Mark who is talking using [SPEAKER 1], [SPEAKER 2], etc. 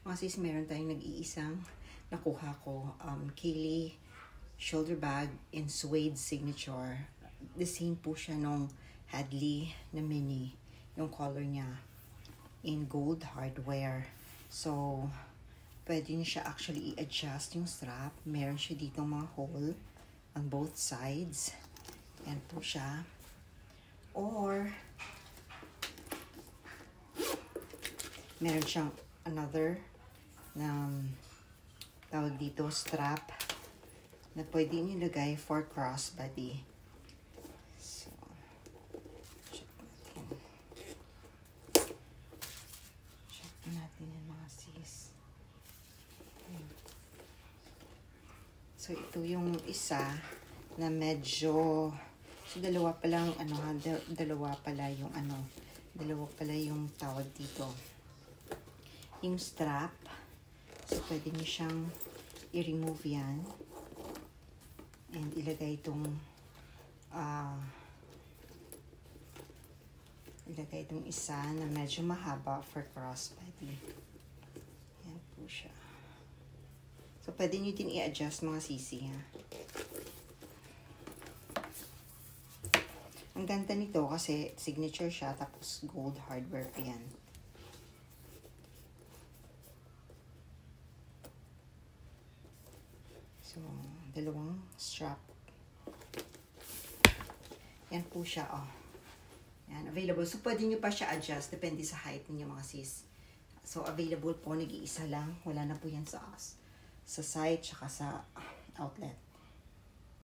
[SPEAKER 1] Mga sis, meron tayong nag-iisang nakuha ko. Kaylee shoulder bag in suede signature. The same po siya nung Hadley na mini. Yung color niya in gold hardware. So, pwede niyo siya actually i-adjust yung strap. Meron siya ditong mga hole on both sides. Yan po siya. Or, meron siyang another na tawag dito strap na pwede nilagay for crossbody. So, check natin. Check natin yung mga sis. So, ito yung isa na medyo, so dalawa pala yung tawag dito. Yung strap. So, pwede niyo siyang i-remove yan. And ilagay itong isa na medyo mahaba for crossbody. Yan po siya. So, pwede niyo din i-adjust mga sisi, ha. Ang ganda nito kasi signature siya, tapos gold hardware. Ayan. So, dalawang strap. Yan po siya, oh. Yan, available. So, pwede nyo pa siya adjust. Depende sa height ninyo, mga sis. So, available po. Nag-iisa lang. Wala na po yan sa site, tsaka sa outlet.